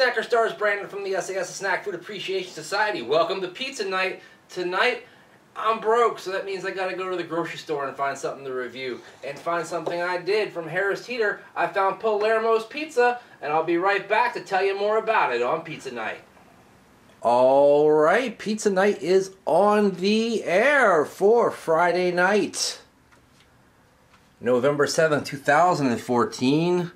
Snacker Stars, Brandon from the sAs Snack Food Appreciation Society. Welcome to Pizza Night. Tonight, I'm broke, so that means I gotta go to the grocery store and find something to review. And find something I did from Harris Teeter. I found Palermo's Pizza, and I'll be right back to tell you more about it on Pizza Night. Alright, Pizza Night is on the air for Friday night, November 7th, 2014.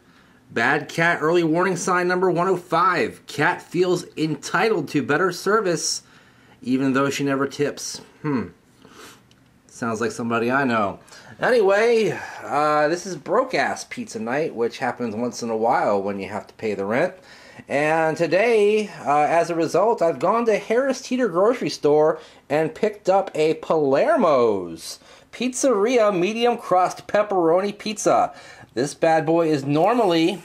Bad cat early warning sign number 105. Cat feels entitled to better service even though she never tips. Sounds like somebody I know. Anyway, this is broke-ass Pizza Night, which happens once in a while when you have to pay the rent. And today, as a result, I've gone to Harris Teeter grocery store and picked up a Palermo's Pizzeria medium crust pepperoni pizza. This bad boy is normally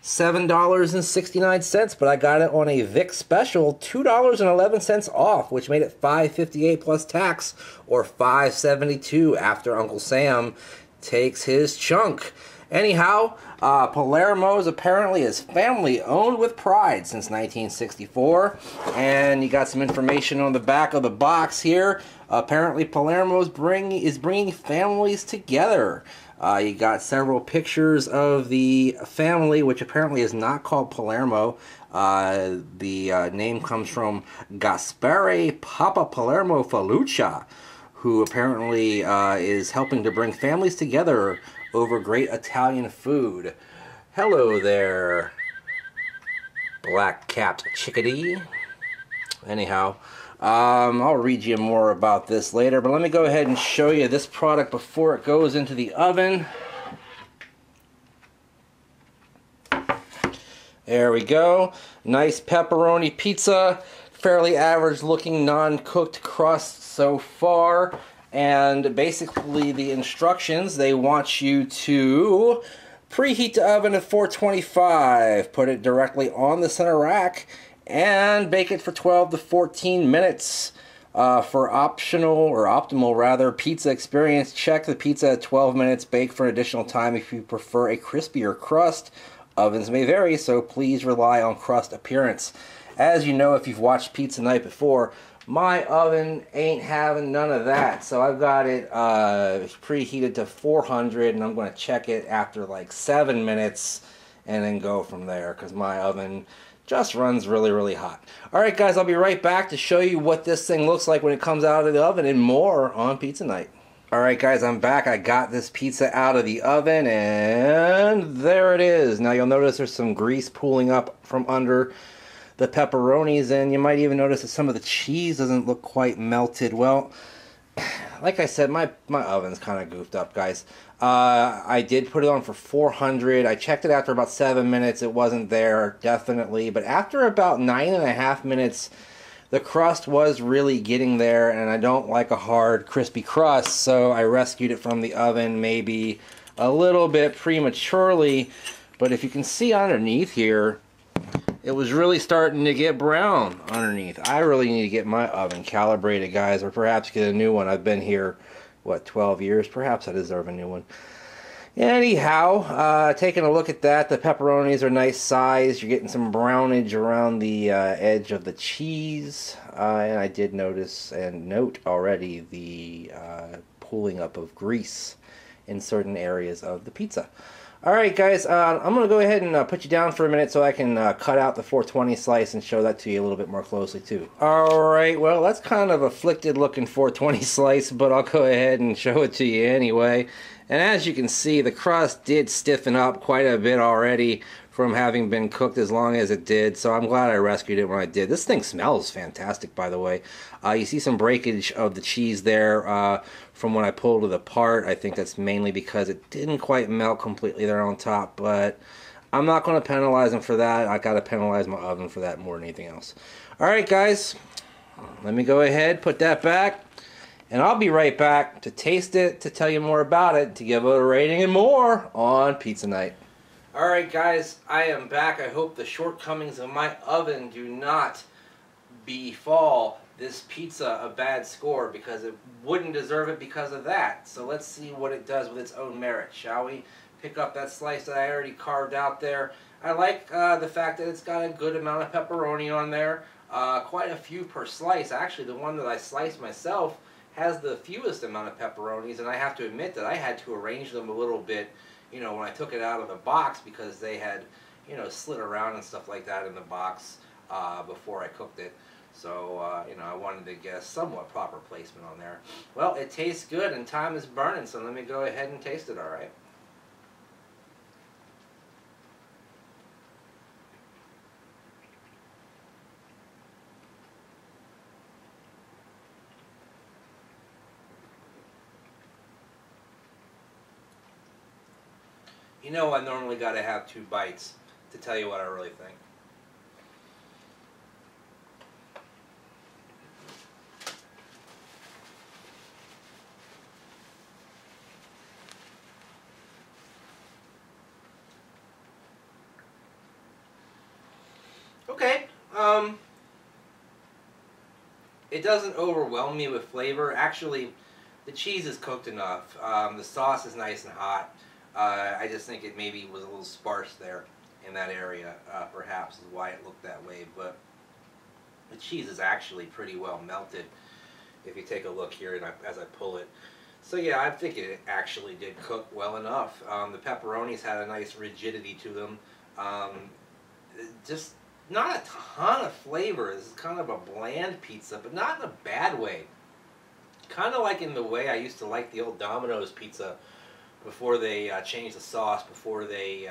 $7.69, but I got it on a Vic special, $2.11 off, which made it $5.58 plus tax, or $5.72 after Uncle Sam takes his chunk. Anyhow, Palermo's apparently is family owned with pride since 1964, and you got some information on the back of the box here. Apparently Palermo's is bringing families together. You got several pictures of the family, which apparently is not called Palermo. The name comes from Gaspare Papa Palermo Faluccia, who apparently is helping to bring families together over great Italian food. Hello there, black-capped chickadee. Anyhow, I'll read you more about this later, but let me go ahead and show you this product before it goes into the oven. There we go. Nice pepperoni pizza. Fairly average looking non-cooked crust so far. And basically the instructions, they want you to preheat the oven at 425. Put it directly on the center rack and bake it for 12 to 14 minutes. For optional, or optimal rather, pizza experience, check the pizza at 12 minutes. Bake for an additional time if you prefer a crispier crust. Ovens may vary, so please rely on crust appearance. As you know, if you've watched Pizza Night before, my oven ain't having none of that. So I've got it preheated to 400, and I'm going to check it after like 7 minutes and then go from there, because my oven just runs really, really hot. Alright guys, I'll be right back to show you what this thing looks like when it comes out of the oven and more on Pizza Night. Alright guys, I'm back. I got this pizza out of the oven and there it is. Now you'll notice there's some grease pooling up from under the pepperonis, and you might even notice that some of the cheese doesn't look quite melted. Well, like I said, my oven's kind of goofed up, guys. I did put it on for 400. I checked it after about 7 minutes. It wasn't there, definitely. But after about 9.5 minutes, the crust was really getting there, and I don't like a hard, crispy crust, so I rescued it from the oven maybe a little bit prematurely. But if you can see underneath here, it was really starting to get brown underneath. I really need to get my oven calibrated, guys, or perhaps get a new one. I've been here, what, 12 years? Perhaps I deserve a new one. Anyhow, taking a look at that, the pepperonis are nice size. You're getting some brownage around the edge of the cheese. And I did notice and note already the pooling up of grease in certain areas of the pizza. Alright guys, I'm going to go ahead and put you down for a minute so I can cut out the 420 slice and show that to you a little bit more closely too. Alright, well that's kind of afflicted looking 420 slice, but I'll go ahead and show it to you anyway. And as you can see, the crust did stiffen up quite a bit already from having been cooked as long as it did, so I'm glad I rescued it when I did. This thing smells fantastic, by the way. You see some breakage of the cheese there from when I pulled it apart. I think that's mainly because it didn't quite melt completely there on top, but I'm not going to penalize them for that. I got to penalize my oven for that more than anything else. Alright guys, let me go ahead, put that back, and I'll be right back to taste it, to tell you more about it, to give it a rating and more on Pizza Night. Alright guys, I am back. I hope the shortcomings of my oven do not befall this pizza a bad score, because it wouldn't deserve it because of that. So let's see what it does with its own merit, shall we? Pick up that slice that I already carved out there. I like the fact that it's got a good amount of pepperoni on there. Quite a few per slice. Actually, the one that I sliced myself has the fewest amount of pepperonis, and I have to admit that I had to arrange them a little bit, you know, when I took it out of the box, because they had, you know, slid around and stuff like that in the box before I cooked it. So, you know, I wanted to get a somewhat proper placement on there. Well, it tastes good, and time is burning, so let me go ahead and taste it, all right? You know, I normally got to have 2 bites to tell you what I really think. Okay, it doesn't overwhelm me with flavor. Actually, the cheese is cooked enough. The sauce is nice and hot. I just think it maybe was a little sparse there in that area, perhaps is why it looked that way. But the cheese is actually pretty well melted if you take a look here and as I pull it. So yeah, I think it actually did cook well enough. The pepperonis had a nice rigidity to them. Just not a ton of flavor. This is kind of a bland pizza, but not in a bad way. Kind of like in the way I used to like the old Domino's pizza before they changed the sauce, before they,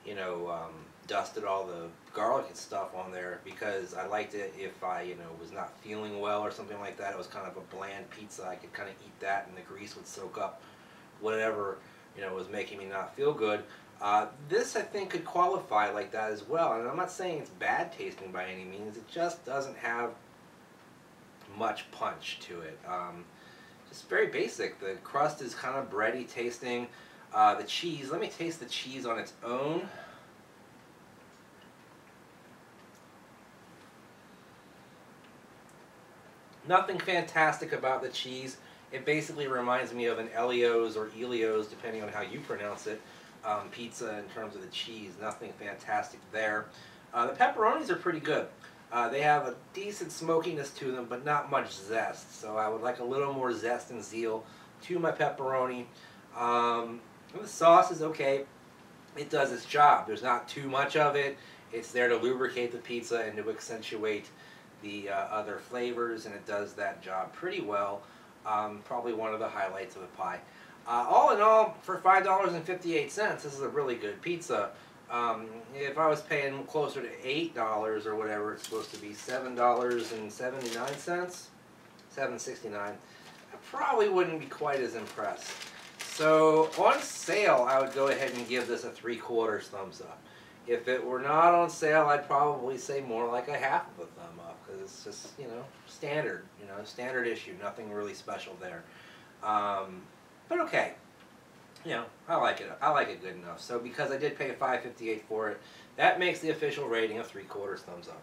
you know, dusted all the garlic and stuff on there, because I liked it if I, you know, was not feeling well or something like that. It was kind of a bland pizza. I could kind of eat that and the grease would soak up whatever, you know, was making me not feel good. This, I think, could qualify like that as well. And I'm not saying it's bad tasting by any means. It just doesn't have much punch to it. Just very basic. The crust is kind of bready tasting. The cheese, let me taste the cheese on its own. Nothing fantastic about the cheese. It basically reminds me of an Elio's or Elio's, depending on how you pronounce it, pizza in terms of the cheese. Nothing fantastic there. The pepperonis are pretty good. They have a decent smokiness to them, but not much zest. So I would like a little more zest and zeal to my pepperoni. The sauce is okay. It does its job. There's not too much of it. It's there to lubricate the pizza and to accentuate the other flavors, and it does that job pretty well. Probably one of the highlights of the pie. All in all, for $5.58, this is a really good pizza. If I was paying closer to $8 or whatever it's supposed to be, $7.79, $7.69, I probably wouldn't be quite as impressed. So on sale, I would go ahead and give this a 3/4 thumbs up. If it were not on sale, I'd probably say more like a half of a thumb up, because it's just, you know, standard, standard issue, nothing really special there. But okay, you know, I like it. I like it good enough. So because I did pay $5.58 for it, that makes the official rating of 3/4 thumbs up.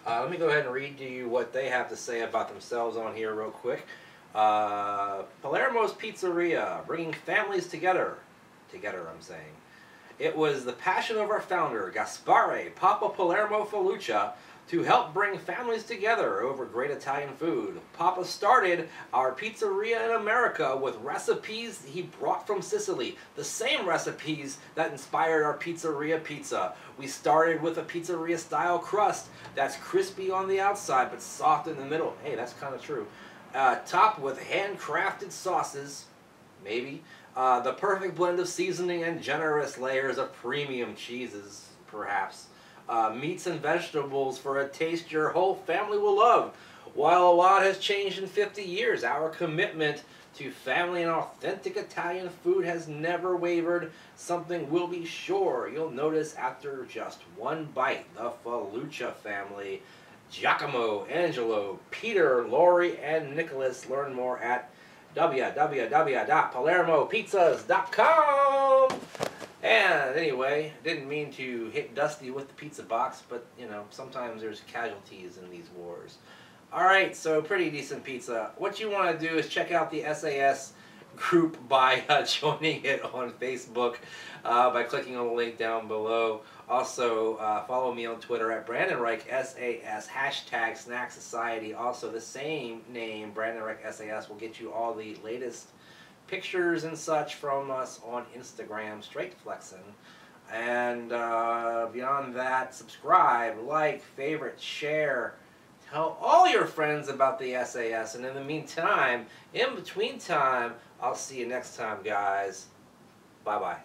Let me go ahead and read to you what they have to say about themselves on here real quick. Palermo's Pizzeria, bringing families together. I'm saying. It was the passion of our founder, Gaspare Papa Palermo Feluccia, to help bring families together over great Italian food. Papa started our pizzeria in America with recipes he brought from Sicily, the same recipes that inspired our pizzeria pizza. We started with a pizzeria style crust that's crispy on the outside but soft in the middle. Hey, that's kind of true. Topped with handcrafted sauces, maybe. The perfect blend of seasoning and generous layers of premium cheeses, perhaps. Meats and vegetables for a taste your whole family will love. While a lot has changed in 50 years, our commitment to family and authentic Italian food has never wavered. Something will be sure you'll notice after just one bite. The Feluccia family. Giacomo, Angelo, Peter, Lori, and Nicholas. Learn more at www.palermopizzas.com. And anyway, didn't mean to hit Dusty with the pizza box, but you know, sometimes there's casualties in these wars. Alright, so pretty decent pizza. What you want to do is check out the sAs group by joining it on Facebook by clicking on the link down below. Also, follow me on Twitter at Brandon Reich SAS, hashtag Snack Society. Also, the same name, Brandon Reich SAS, will get you all the latest pictures and such from us on Instagram, straight flexing. And beyond that, subscribe, like, favorite, share. Tell all your friends about the SAS. And in the meantime, in between time, I'll see you next time, guys. Bye-bye.